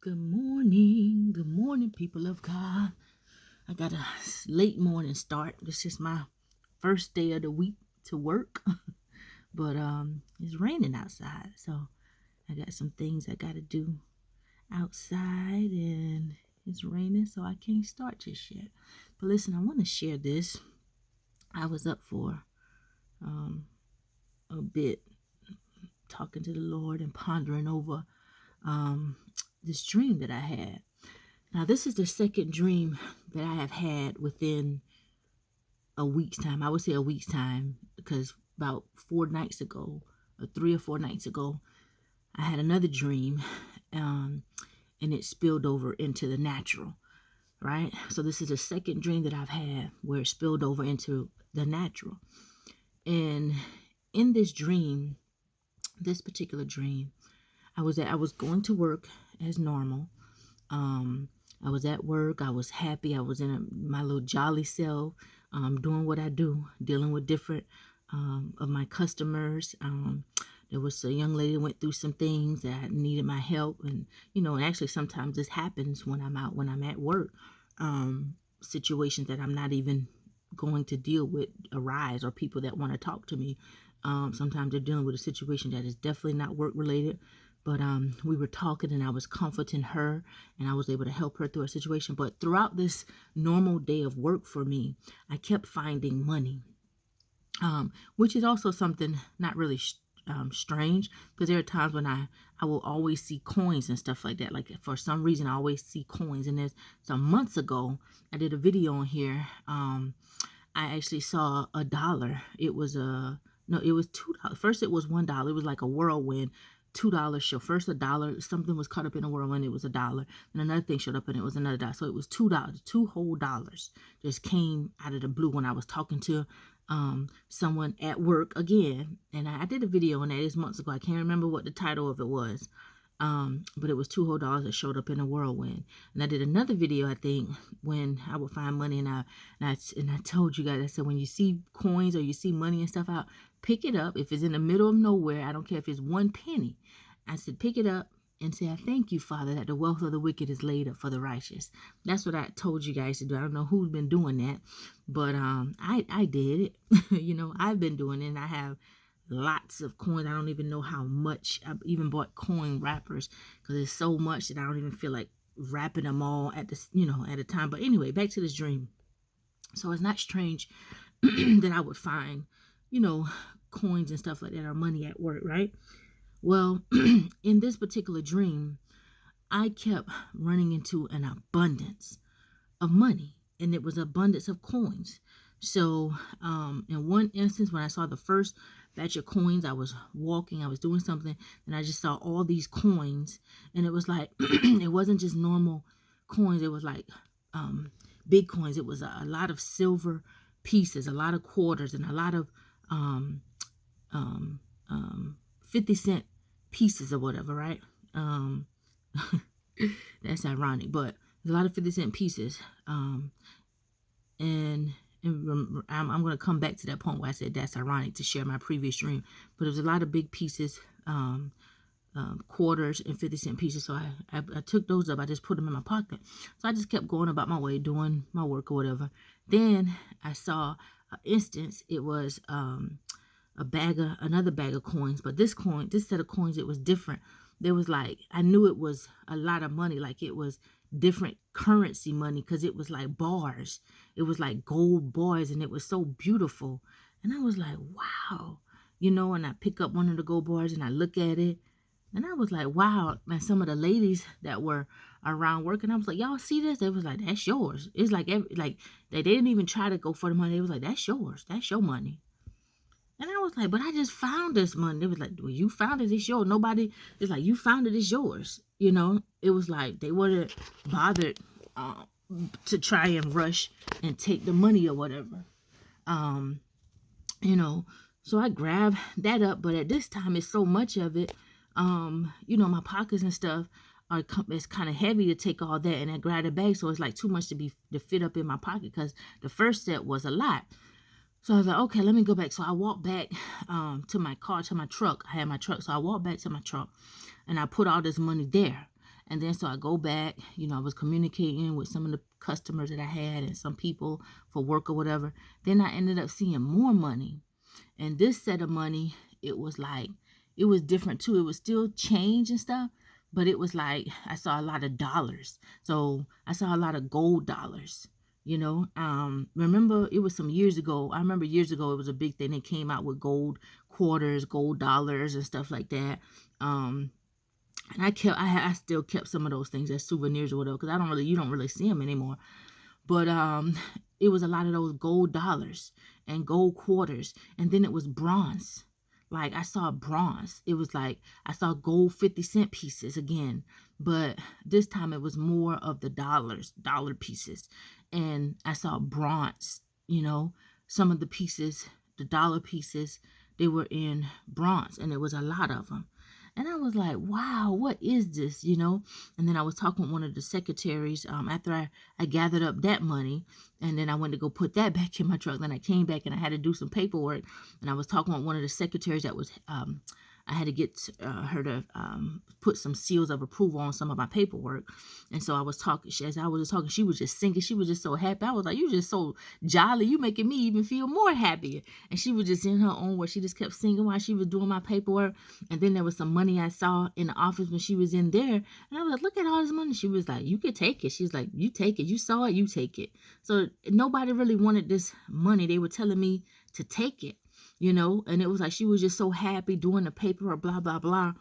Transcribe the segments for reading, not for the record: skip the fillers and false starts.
Good morning, people of God. I got a late morning start. This is my first day of the week to work, but it's raining outside, so I got some things I got to do outside, and it's raining, so I can't start just yet. But listen, I want to share this. I was up for a bit, talking to the Lord and pondering over this dream that I had. Now, this is the second dream that I have had within a week's time. I would say a week's time, because about 4 nights ago, or 3 or 4 nights ago, I had another dream, and it spilled over into the natural, right? So this is the second dream that I've had where it spilled over into the natural. And in this dream, this particular dream, I was going to work as normal. I was at work. I was happy. I was in my little jolly self, doing what I do, dealing with different of my customers. There was a young lady that went through some things that needed my help, and and actually sometimes this happens when I'm at work. Situations that I'm not even going to deal with arise, or people that want to talk to me. Sometimes they're dealing with a situation that is definitely not work related. But we were talking, and I was comforting her, and I was able to help her through a situation. But throughout this normal day of work for me, I kept finding money, which is also something not really strange, because there are times when I will always see coins and stuff like that. Like, for some reason, I always see coins. And there's some months ago, I did a video on here. I actually saw $1. It was it was $2. First, it was $1. It was like a whirlwind. $2 show. First, $1. Something was caught up in a whirlwind. It was $1. And another thing showed up, and it was another $1. So it was $2. Two whole dollars just came out of the blue when I was talking to someone at work again. And I did a video on that. It's months ago. I can't remember what the title of it was. But it was $2 whole that showed up in a whirlwind. And I did another video, I think, when I would find money, and I told you guys, I said, when you see coins or you see money and stuff out, pick it up. If it's in the middle of nowhere, I don't care if it's 1 penny. I said, pick it up and say, I thank you, Father, that the wealth of the wicked is laid up for the righteous. That's what I told you guys to do. I don't know who's been doing that, but I did it. I've been doing it, and I have lots of coins. I don't even know how much. I've even bought coin wrappers, because there's so much that I don't even feel like wrapping them all at a time. But anyway, back to this dream. So it's not strange that I would find, coins and stuff like that, or money at work, right? Well, in this particular dream, I kept running into an abundance of money, and it was abundance of coins. So in one instance, when I saw the first batch of coins, I was walking, I was doing something, and I just saw all these coins, and it was like, it wasn't just normal coins. It was like big coins. It was a lot of silver pieces, a lot of quarters, and a lot of 50-cent pieces or whatever, right? That's ironic, but there's a lot of 50-cent pieces. And I'm going to come back to that point where I said that's ironic to share my previous dream. But there was a lot of big pieces, quarters and 50-cent pieces. So I took those up. I just put them in my pocket. So I just kept going about my way, doing my work or whatever. Then I saw an instance. It was another bag of coins. But this set of coins, it was different. There was like, I knew it was a lot of money. Like, it was different currency money, because it was like bars. It was like gold bars, and it was so beautiful. And I was like, wow. And I pick up one of the gold bars, and I look at it, and I was like, wow. And some of the ladies that were around working, I was like, y'all see this? They was like, that's yours. It's like, they didn't even try to go for the money. They was like, that's yours. That's your money. And I was like, but I just found this money. They was like, well, you found it, it's yours. Nobody, it's like, you found it, it's yours. It was like they weren't bothered to try and rush and take the money or whatever. So I grabbed that up. But at this time, it's so much of it. My pockets and stuff it's kind of heavy to take all that. And I grabbed a bag. So it's like too much to fit up in my pocket, because the first set was a lot. So I was like, okay, let me go back. So I walked back to my car, to my truck. I had my truck. So I walked back to my truck, and I put all this money there. And then so I go back, I was communicating with some of the customers that I had and some people for work or whatever. Then I ended up seeing more money. And this set of money, it was like, it was different too. It was still change and stuff, but it was like I saw a lot of dollars. So I saw a lot of gold dollars. Remember it was some years ago. I remember years ago it was a big thing. They came out with gold quarters, gold dollars, and stuff like that. And I still kept some of those things as souvenirs or whatever, because you don't really see them anymore. But it was a lot of those gold dollars and gold quarters, and then it was bronze. Like I saw bronze. It was like I saw gold 50-cent pieces again, but this time it was more of the dollar pieces. And I saw bronze, some of the pieces, the dollar pieces, they were in bronze, and there was a lot of them. And I was like, wow, what is this, And then I was talking with one of the secretaries after I gathered up that money, and then I went to go put that back in my truck. Then I came back and I had to do some paperwork, and I was talking with one of the secretaries that was I had to get her to put some seals of approval on some of my paperwork. And so I was talking, as I was talking, she was just singing. She was just so happy. I was like, you just so jolly. You making me even feel more happier. And she was just in her own words. She just kept singing while she was doing my paperwork. And then there was some money I saw in the office when she was in there. And I was like, look at all this money. She was like, you could take it. She's like, you take it. You saw it, you take it. So nobody really wanted this money. They were telling me to take it. And it was like she was just so happy doing the paperwork, blah, blah, blah.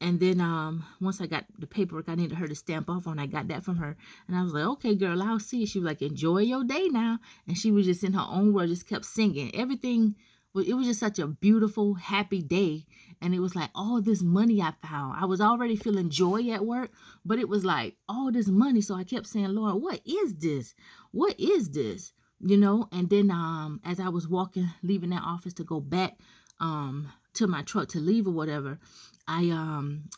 And then once I got the paperwork I needed her to stamp off on, I got that from her. And I was like, okay, girl, I'll see you. She was like, enjoy your day now. And she was just in her own world, just kept singing. Everything, it was just such a beautiful, happy day. And it was like all this money I found. I was already feeling joy at work, but it was like all this money. So I kept saying, Lord, what is this? What is this? And then as I was leaving that office to go back to my truck to leave or whatever, I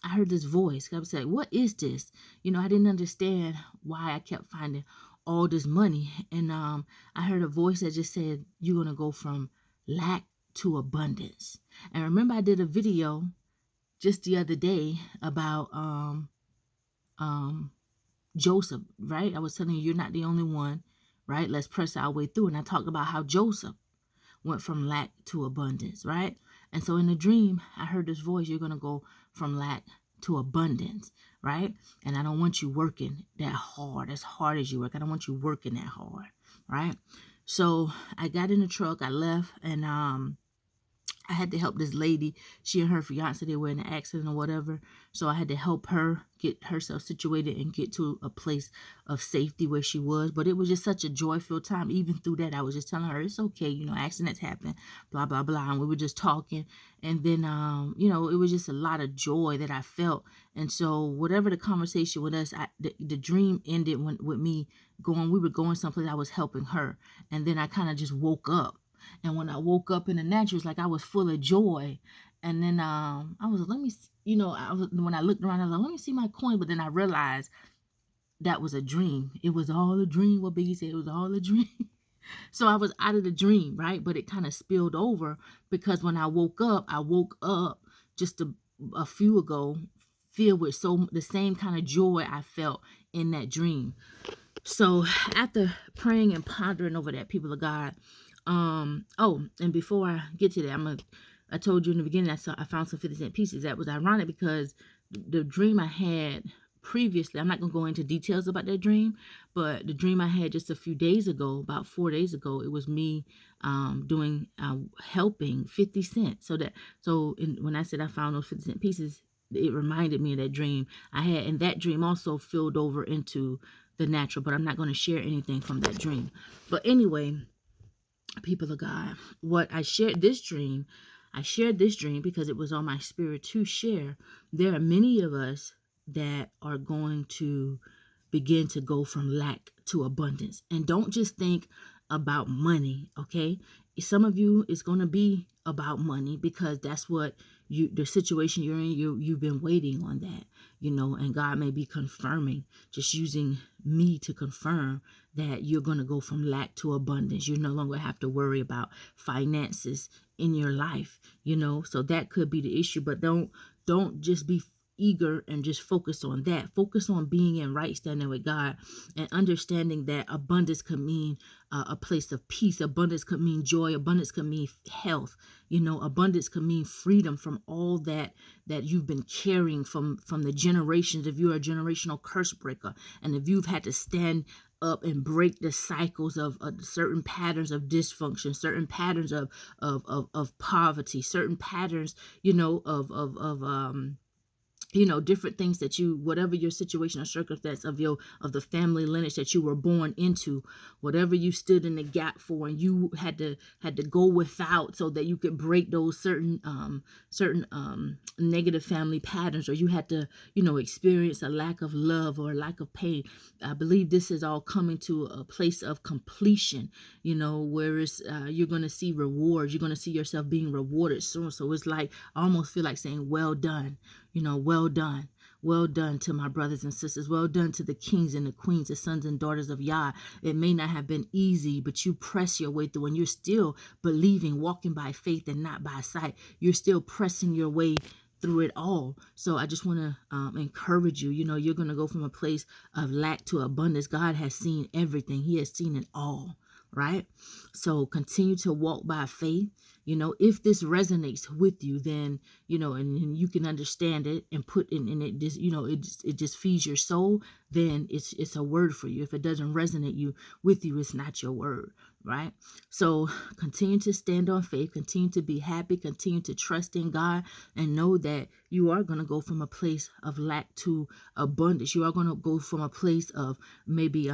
heard this voice. I was like, what is this? I didn't understand why I kept finding all this money. And I heard a voice that just said, you're going to go from lack to abundance. And remember I did a video just the other day about Joseph, right? I was telling you, you're not the only one. Right? Let's press our way through. And I talked about how Joseph went from lack to abundance, right? And so in the dream, I heard this voice, you're going to go from lack to abundance, right? And I don't want you working that hard, as hard as you work. I don't want you working that hard, right? So I got in the truck, I left, and I had to help this lady. She and her fiance, they were in an accident or whatever. So I had to help her get herself situated and get to a place of safety where she was. But it was just such a joyful time. Even through that, I was just telling her, it's okay. Accidents happen, blah, blah, blah. And we were just talking. And then, it was just a lot of joy that I felt. And so whatever the conversation with us, the dream ended with me we were going someplace. I was helping her. And then I kind of just woke up. And when I woke up in the natural, it's like I was full of joy. And then I was like, let me, when I looked around, I was like, let me see my coin. But then I realized that was a dream. It was all a dream. What Biggie said, it was all a dream. So I was out of the dream, right? But it kind of spilled over because when I woke up just a few ago, filled with the same kind of joy I felt in that dream. So after praying and pondering over that, people of God, and before I get to that, I told you in the beginning I found some 50-cent pieces. That was ironic because the dream I had previously, I'm not going to go into details about that dream, but the dream I had just a few days ago, about 4 days ago, it was me helping 50 cents. When I said I found those 50-cent pieces, it reminded me of that dream I had, and that dream also filled over into the natural, but I'm not going to share anything from that dream. But anyway, people of God, I shared this dream because it was on my spirit to share. There are many of us that are going to begin to go from lack to abundance. And don't just think about money, okay? Some of you, it's going to be about money because that's what the situation you're in, you've been waiting on that, and God may be confirming, just using me to confirm that you're going to go from lack to abundance. You no longer have to worry about finances in your life, so that could be the issue. But don't just be eager and just focus on that. Focus on being in right standing with God and understanding that abundance could mean a place of peace. Abundance could mean joy. Abundance could mean health. Abundance could mean freedom from all that you've been carrying from the generations. If you're a generational curse breaker, and if you've had to stand up and break the cycles of certain patterns of dysfunction, certain patterns of poverty, certain patterns, different things that whatever your situation or circumstance of the family lineage that you were born into, whatever you stood in the gap for, and you had to go without so that you could break those certain negative family patterns, or you had to experience a lack of love or a lack of pain. I believe this is all coming to a place of completion, where it's you're going to see rewards. You're going to see yourself being rewarded soon. So it's like, I almost feel like saying, well done. Well done. Well done to my brothers and sisters. Well done to the kings and the queens, the sons and daughters of Yah. It may not have been easy, but you press your way through, and you're still believing, walking by faith and not by sight. You're still pressing your way through it all. So I just want to encourage you. You're going to go from a place of lack to abundance. God has seen everything. He has seen it all, right? So continue to walk by faith. If this resonates with you, then, and you can understand it and put in it, just, it just feeds your soul, then it's a word for you. If it doesn't resonate with you, it's not your word, right? So continue to stand on faith, continue to be happy, continue to trust in God, and know that you are going to go from a place of lack to abundance. You are going to go from a place of maybe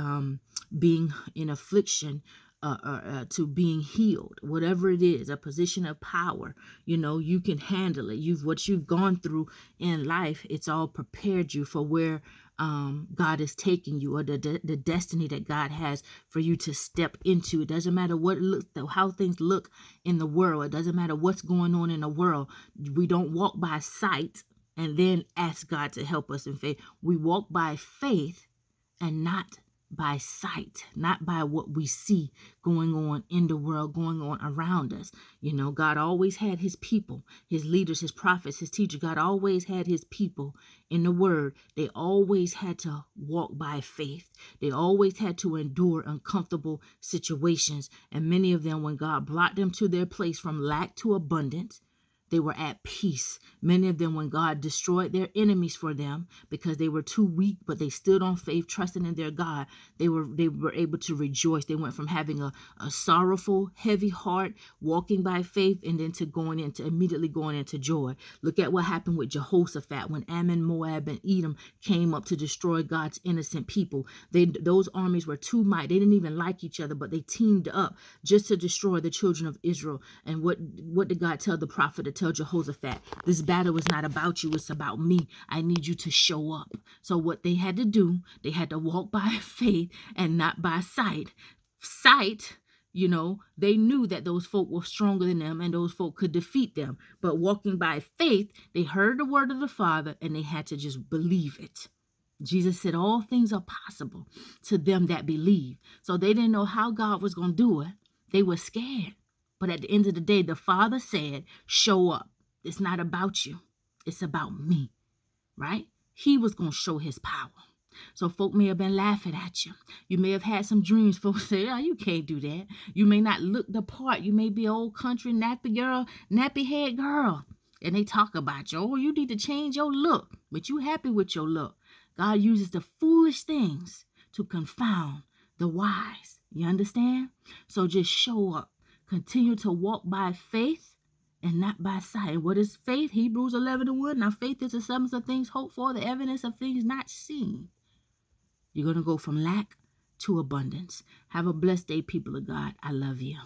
being in affliction to being healed. Whatever it is, a position of power, you can handle it. What you've gone through in life, it's all prepared you for where God is taking you, or the destiny that God has for you to step into. It doesn't matter how things look in the world. It doesn't matter what's going on in the world. We don't walk by sight and then ask God to help us in faith. We walk by faith and not by sight, not by what we see going on in the world, going on around us. God always had his people, his leaders, his prophets, his teachers. God always had his people in the word. They always had to walk by faith. They always had to endure uncomfortable situations. And many of them, when God brought them to their place from lack to abundance, they were at peace. Many of them, when God destroyed their enemies for them because they were too weak, but they stood on faith, trusting in their God, they were able to rejoice. They went from having a sorrowful, heavy heart, walking by faith, and then to immediately going into joy. Look at what happened with Jehoshaphat when Ammon, Moab, and Edom came up to destroy God's innocent people. Those armies were too mighty. They didn't even like each other, but they teamed up just to destroy the children of Israel. And what did God tell the prophet to tell Jehoshaphat? This battle is not about you, it's about me. I need you to show up. So what they had to do, they had to walk by faith and not by sight. Sight, they knew that those folk were stronger than them and those folk could defeat them. But walking by faith, they heard the word of the Father and they had to just believe it. Jesus said all things are possible to them that believe. So they didn't know how God was going to do it. They were scared. But at the end of the day, the Father said, show up. It's not about you. It's about me, right? He was going to show his power. So folk may have been laughing at you. You may have had some dreams. Folks say, oh, you can't do that. You may not look the part. You may be an old country nappy head girl. And they talk about you. Oh, you need to change your look. But you happy with your look. God uses the foolish things to confound the wise. You understand? So just show up. Continue to walk by faith and not by sight. What is faith? Hebrews 11:1. Now faith is the substance of things hoped for, the evidence of things not seen. You're going to go from lack to abundance. Have a blessed day, people of God. I love you.